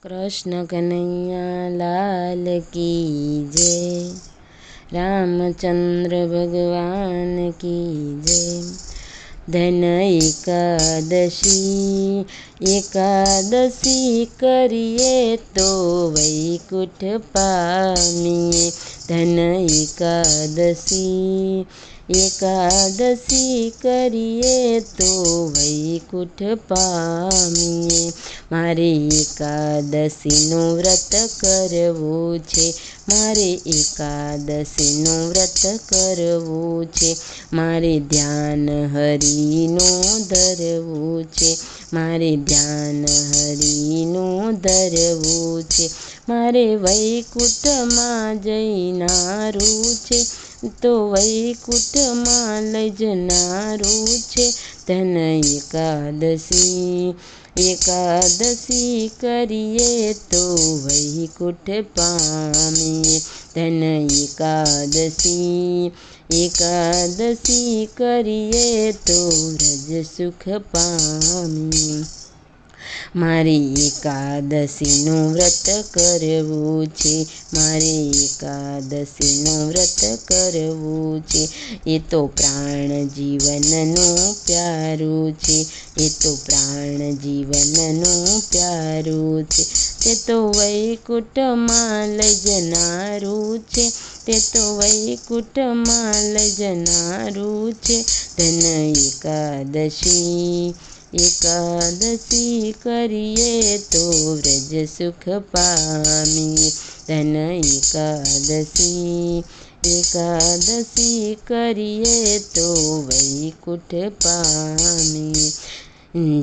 कृष्ण कन्हैया लाल की जय। रामचंद्र भगवान की जय। धन एकादशी एकादशी करिए तो वैकुंठ पामिए। धन एकादशी एकादशी करिए तो वैकुंठ पामिए। मारे एकादशीનું વ્રત કરવું છે, મારે એકાદશીનું વ્રત કરવું છે, મારે ધ્યાન હરિનું ધરવું છે, મારે ધ્યાન હરિનું ધરવું છે, મારે વૈકુંઠમાં જઈનારું છે, તો વૈકુંઠમાં લઈ જનારું છે। ધન એકાદશી એકાદશી કરીએ તો વૈકુંઠ પામીએ। ધન એકાદશી એકાદશી કરીએ તો વ્રજ સુખ પામીએ। મારે એકાદશીનું વ્રત કરવું છે, મારે એકાદશીનું વ્રત કરવું છે, એ તો પ્રાણ જીવનનું પ્યારું છે, એ તો પ્રાણ જીવનનું પ્યારું છે, તે તો વૈકુંઠમાં લઈ જનારું છે, તે તો વૈકુંઠમાં લઈ જનારું છે। ધન એકાદશી એકાદશી કરીએ તો વ્રજ સુખ પામીએ। ધન એકાદશી એકાદશી કરીએ તો વૈકુંઠ પામીએ।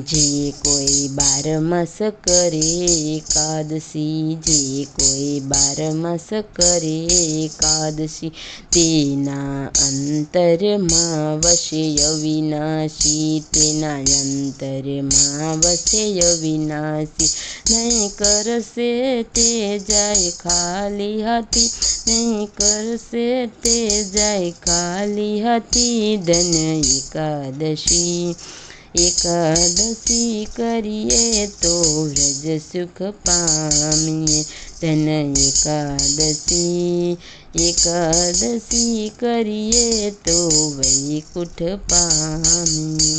જે કોઈ 12 માસ કરે એકાદશી, જે કોઈ 12 માસ કરે એકાદશી, તેના અંતરમાં વસે અવિનાશી, તેના અંતરમાં વસે અવિનાશી। નહીં કરશે તે જાય ખાલી હાથી, નહીં કરશે તે જાય ખાલી હાથી। ધન એકાદશી એકાદશી કરીએ તો વ્રજ સુખ પામીએ। ધન એકાદશી એકાદશી કરીએ તો વૈકુંઠ પામીએ।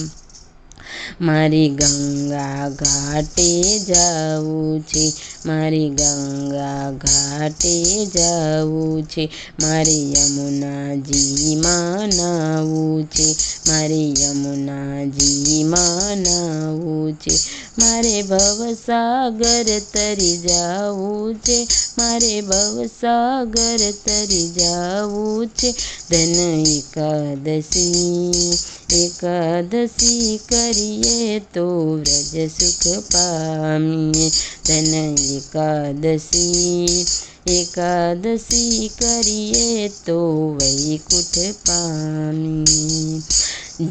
મારે ગંગા ઘાટે જાવું છે, મારે ગંગા ઘાટે જાવું છે, મારે યમુનાજીમાં નાહવું છે, મારે યમુનાજીમાં નાહવું છે, મારે ભવસાગર તરી જાવું છે, મારે ભવસાગર તરી જાવું છે। ધન એકાદશી એકાદશી કરીએ તો વ્રજ સુખ પામીએ। ધન એકાદશી એકાદશી કરીએ તો વૈકુંઠ પામીએ।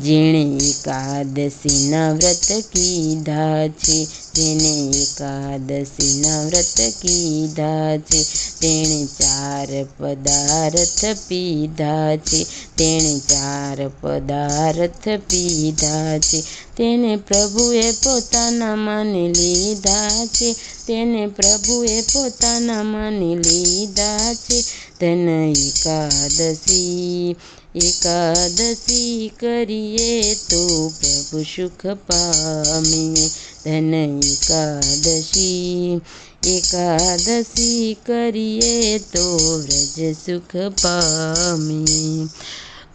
જેણે એકાદશીના વ્રત કીધા છે, જેણે એકાદશીના વ્રત કીધા છે, તેણે 4 પદાર્થ પીધા છે, તેણે 4 પદાર્થ પીધા છે, તેને પ્રભુએ પોતાના માની લીધા છે, તેને પ્રભુએ પોતાના માની લીધા છે। ધન એકાદશી એકાદશી કરીએ તો પ્રભુ સુખ પામીએ। ધન એકાદશી એકાદશી કરીએ તો વ્રજ સુખ પામીએ।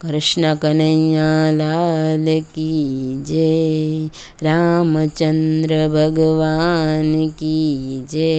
કૃષ્ણ કન્હૈયા લાલ કી જય। રામચંદ્ર ભગવાન કી જય।